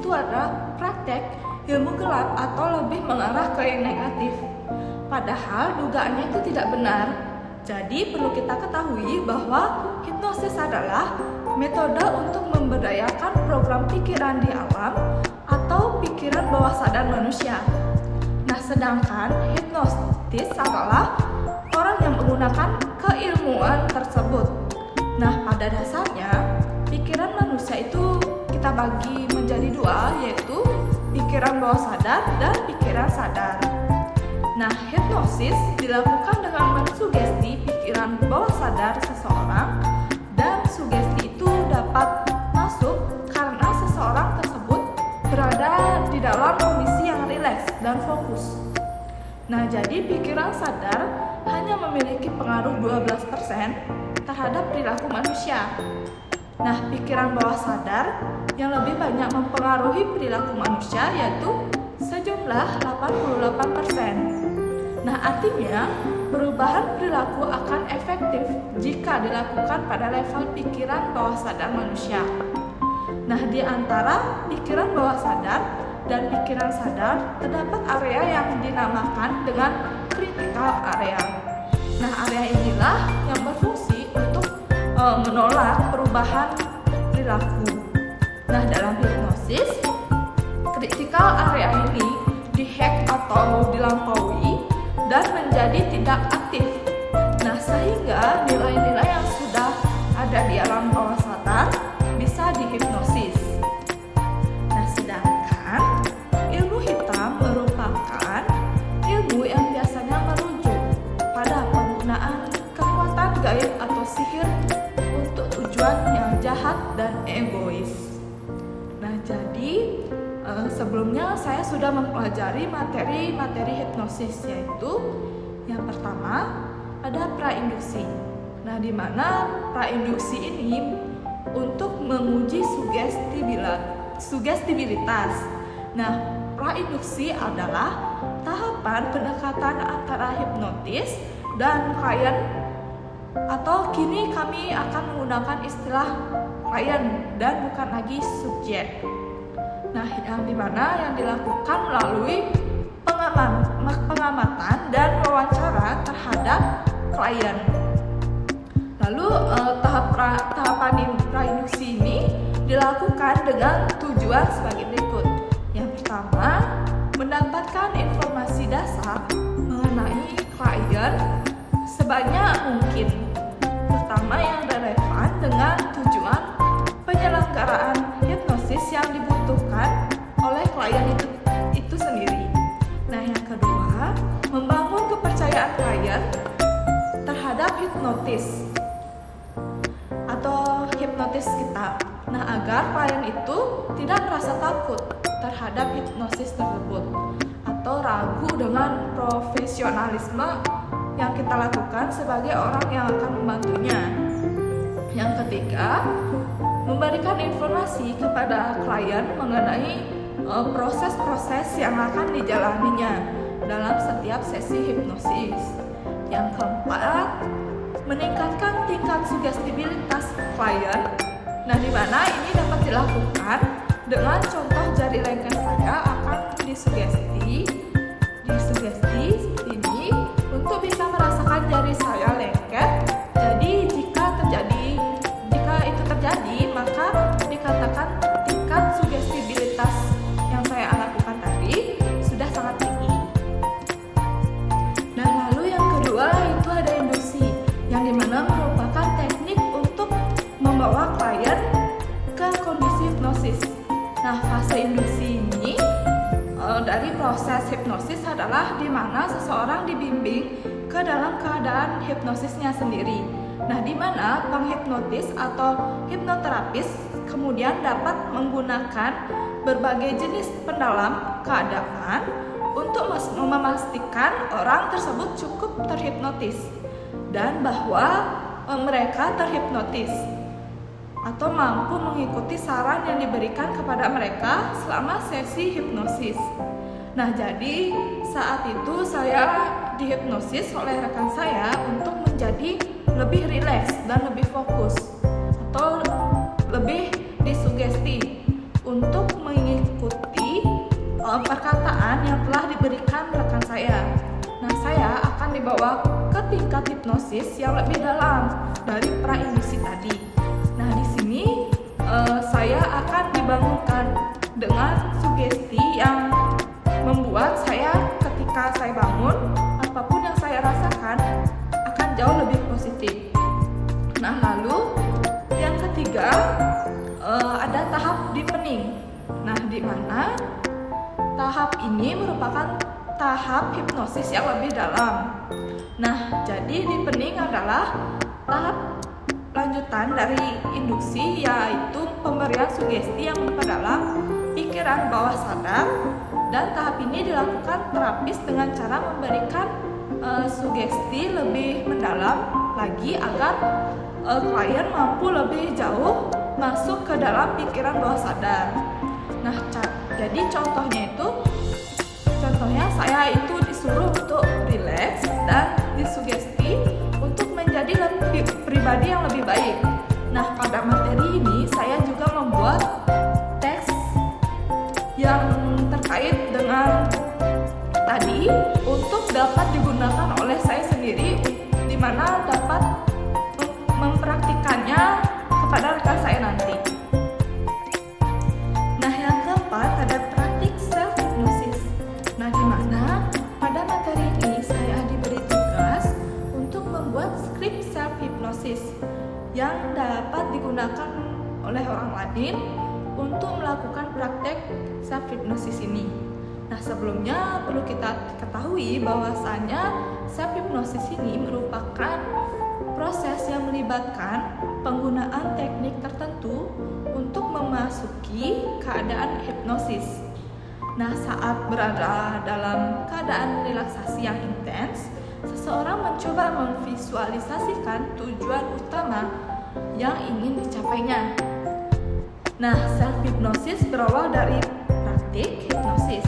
itu adalah praktek ilmu gelap atau lebih mengarah ke yang negatif. Padahal dugaannya itu tidak benar. Jadi perlu kita ketahui bahwa hipnosis adalah metode untuk memberdayakan program pikiran di alam atau pikiran bawah sadar manusia. Nah, sedangkan hipnotis adalah orang yang menggunakan keilmuan tersebut. Nah, pada dasarnya pikiran manusia itu kita bagi menjadi dua, yaitu pikiran bawah sadar dan pikiran sadar. Nah, hipnosis dilakukan dengan mensugesti pikiran bawah sadar seseorang, dan sugesti itu dapat masuk karena seseorang tersebut berada di dalam kondisi yang rileks dan fokus. Nah, jadi pikiran sadar hanya memiliki pengaruh 12% terhadap perilaku manusia. Nah, pikiran bawah sadar yang lebih banyak mempengaruhi perilaku manusia yaitu sejumlah 88%. Nah, artinya perubahan perilaku akan efektif jika dilakukan pada level pikiran bawah sadar manusia. Nah, di antara pikiran bawah sadar dan pikiran sadar terdapat area yang dinamakan dengan critical area. Nah, area inilah yang berfungsi untuk menolak perubahan perilaku. Nah, dalam hipnosis, critical area ini dihack atau dilampaui dan menjadi tidak aktif. Nah, sehingga nilai-nilai yang sudah ada di alam bawah sadar bisa dihipnosis. Nah, sedangkan ilmu hitam merupakan ilmu yang biasanya merujuk pada penggunaan kekuatan gaib atau sihir untuk tujuan yang jahat dan egois. Nah, jadi sebelumnya saya sudah mempelajari materi hipnosis, yaitu yang pertama ada prainduksi. Nah, di mana prainduksi ini untuk menguji sugestibilitas. Nah, prainduksi adalah tahapan pendekatan antara hipnotis dan klien, atau kini kami akan menggunakan istilah klien dan bukan lagi subjek. Nah, yang dimana yang dilakukan melalui pengamatan dan wawancara terhadap klien. Lalu tahapan prainduksi ini dilakukan dengan tujuan sebagai berikut. Yang pertama, mendapatkan informasi dasar mengenai klien sebanyak mungkin, terutama yang relevan dengan tujuan penyelenggaraan hipnosis yang dibutuhkan oleh klien itu sendiri. Nah, yang kedua, membangun kepercayaan klien terhadap hipnotis atau hipnotis kita. Nah, agar klien itu tidak merasa takut terhadap hipnosis tersebut atau ragu dengan profesionalisme yang kita lakukan sebagai orang yang akan membantunya. Yang ketiga, memberikan informasi kepada klien mengenai proses-proses yang akan dijalaninya dalam setiap sesi hipnosis. Yang keempat, meningkatkan tingkat sugestibilitas klien. Nah, di mana ini dapat dilakukan dengan contoh jari lengket saya akan disugesti ini untuk bisa merasakan jari saya lengket. Jadi jika itu terjadi, maka dikatakan tingkat sugestibilitas yang saya lakukan tadi sudah sangat tinggi. Dan lalu yang kedua itu ada induksi, yang dimana merupakan teknik untuk membawa klien ke kondisi hipnosis. Nah, fase induksi ini dari proses hipnosis adalah di mana seseorang dibimbing ke dalam keadaan hipnosisnya sendiri. Nah, di mana penghipnotis atau hipnoterapis kemudian dapat menggunakan berbagai jenis pendalam keadaan untuk memastikan orang tersebut cukup terhipnotis dan bahwa mereka terhipnotis atau mampu mengikuti saran yang diberikan kepada mereka selama sesi hipnosis. Nah, jadi saat itu saya dihipnosis oleh rekan saya untuk menjadi lebih rileks dan lebih fokus atau lebih disugesti untuk mengikuti perkataan yang telah diberikan rekan saya. Nah, saya akan dibawa ke tingkat hipnosis yang lebih dalam dari prainduksi tadi. Nah, di sini saya akan dibangunkan dengan sugesti yang membuat saya ketika saya bangun, apapun yang saya rasakan akan jauh lebih positif. Nah, lalu yang ketiga ada tahap deepening. Nah, di mana tahap ini merupakan tahap hipnosis yang lebih dalam. Nah, jadi deepening adalah tahap lanjutan dari induksi, yaitu pemberian sugesti yang memperdalam pikiran bawah sadar, dan tahap ini dilakukan terapis dengan cara memberikan sugesti lebih mendalam lagi agar klien mampu lebih jauh masuk ke dalam pikiran bawah sadar. Nah, jadi contohnya saya itu disuruh untuk rileks dan disugesti untuk menjadi pribadi yang lebih baik. Nah, pada materi ini saya juga membuat teks yang terkait dengan tadi untuk dapat digunakan oleh saya sendiri, di mana dapat mempraktikannya kepada rekan saya nanti. Nah, yang keempat ada praktik self hypnosis. Nah, di mana pada materi ini saya diberi tugas untuk membuat skrip self hypnosis yang dapat digunakan oleh orang lain untuk melakukan praktek self hypnosis ini. Nah, sebelumnya perlu kita ketahui bahwasanya self hypnosis ini merupakan proses yang melibatkan penggunaan teknik tertentu untuk memasuki keadaan hipnosis. Nah, saat berada dalam keadaan relaksasi yang intens, seseorang mencoba memvisualisasikan tujuan utama yang ingin dicapainya. Nah, self hypnosis berawal dari praktik hipnosis.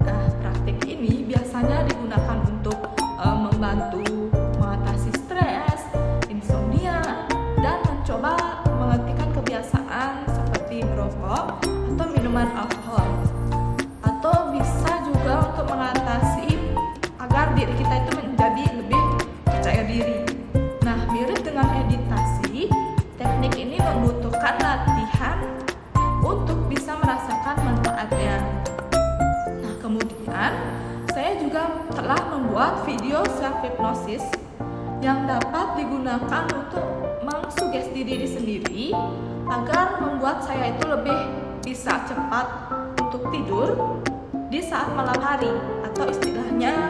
Nah, praktik ini biasanya digunakan untuk membantu mengatasi stres, insomnia, dan mencoba menghentikan kebiasaan seperti merokok atau minuman alkohol. Atau bisa juga untuk mengatasi agar diri kita itu menjadi lebih percaya diri. Nah, mirip dengan meditasi, teknik ini membutuhkan latihan untuk bisa merasakan manfaatnya. Nah, kemudian saya juga telah membuat video self hypnosis yang dapat digunakan untuk mengsugesti diri sendiri agar membuat saya itu lebih bisa cepat untuk tidur di saat malam hari, atau istilahnya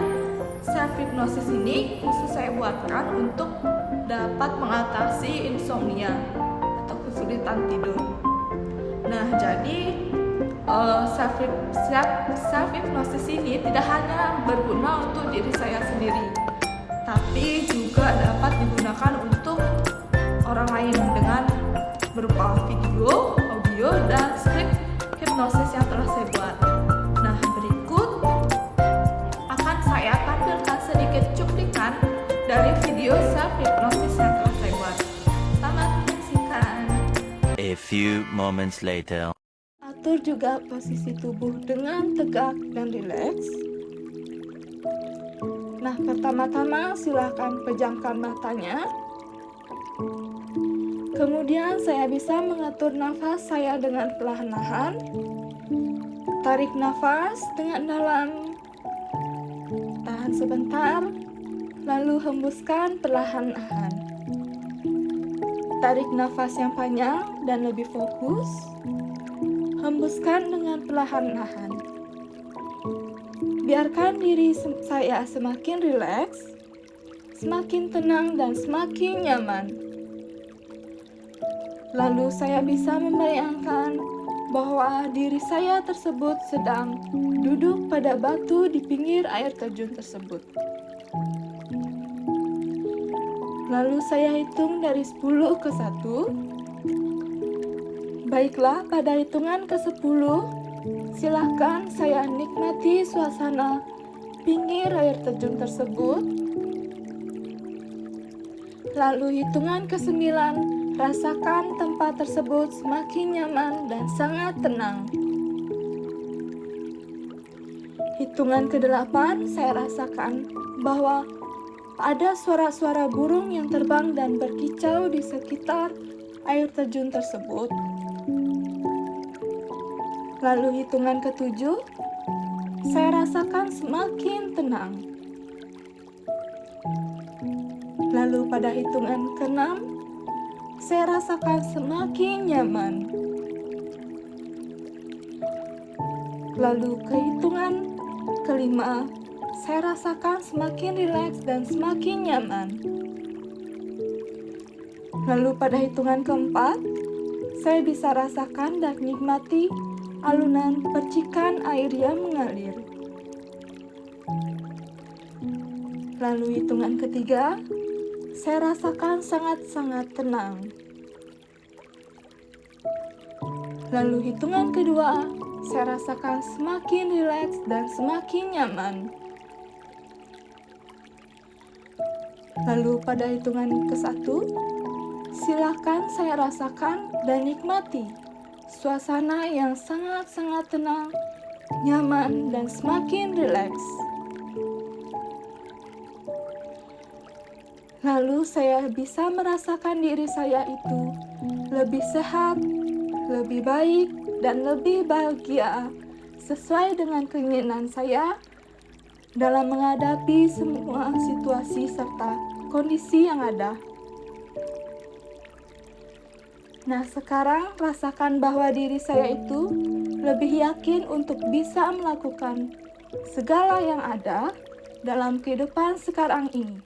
self hypnosis ini khusus saya buatkan untuk dapat mengatasi insomnia atau kesulitan tidur. Nah, jadi self hypnosis ini tidak hanya berguna untuk diri saya sendiri, tapi juga dapat digunakan untuk orang lain dengan berupa video, audio, dan skrip hipnosis yang telah saya buat. Nah, berikut akan saya tampilkan sedikit cuplikan dari video self hypnosis yang telah saya buat. Selamat menyaksikan. A few moments later. Atur juga posisi tubuh dengan tegak dan rileks. Nah, pertama-tama silakan pejamkan matanya. Kemudian saya bisa mengatur nafas saya dengan perlahan-lahan. Tarik nafas dengan dalam. Tahan sebentar, lalu hembuskan perlahan-lahan. Tarik nafas yang panjang dan lebih fokus. Hembuskan dengan perlahan-lahan. Biarkan diri saya semakin rileks, semakin tenang, dan semakin nyaman. Lalu saya bisa membayangkan bahwa diri saya tersebut sedang duduk pada batu di pinggir air terjun tersebut. Lalu saya hitung dari 10 ke 1. Baiklah, pada hitungan ke-10, silahkan saya nikmati suasana pinggir air terjun tersebut. Lalu hitungan ke-9, rasakan tempat tersebut semakin nyaman dan sangat tenang. hitungan ke-8 saya rasakan bahwa ada suara-suara burung yang terbang dan berkicau di sekitar air terjun tersebut. Lalu hitungan ke-7, saya rasakan semakin tenang. Lalu pada hitungan ke-6, saya rasakan semakin nyaman. Lalu ke hitungan ke-5, saya rasakan semakin rileks dan semakin nyaman. Lalu pada hitungan ke-4, saya bisa rasakan dan nikmati alunan percikan air yang mengalir. Lalu hitungan ke-3, saya rasakan sangat-sangat tenang. Lalu hitungan kedua, saya rasakan semakin rileks dan semakin nyaman. Lalu pada hitungan ke-1, silakan saya rasakan dan nikmati suasana yang sangat-sangat tenang, nyaman, dan semakin rileks. Lalu saya bisa merasakan diri saya itu lebih sehat, lebih baik, dan lebih bahagia sesuai dengan keinginan saya dalam menghadapi semua situasi serta kondisi yang ada. Nah, sekarang rasakan bahwa diri saya itu lebih yakin untuk bisa melakukan segala yang ada dalam kehidupan sekarang ini.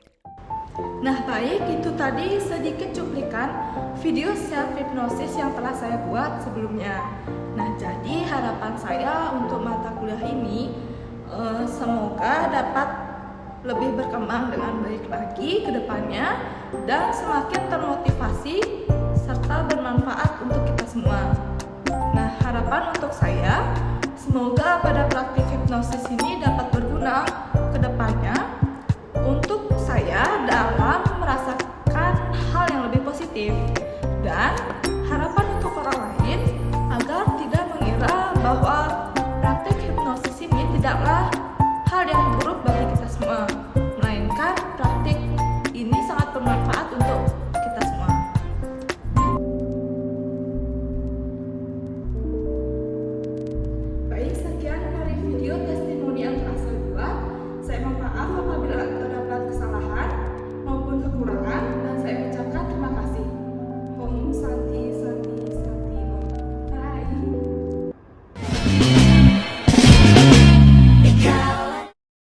Nah, baik, itu tadi sedikit cuplikan video self-hypnosis yang telah saya buat sebelumnya. Nah, jadi harapan saya untuk mata kuliah ini semoga dapat lebih berkembang dengan baik lagi ke depannya dan semakin termotivasi serta bermanfaat untuk kita semua. Nah, harapan untuk saya semoga pada praktik hipnosis ini dapat berguna ke depannya untuk saya dalam merasakan hal yang lebih positif, dan harapan untuk orang lain agar tidak mengira bahwa praktik hipnosis ini tidaklah hal yang buruk bagi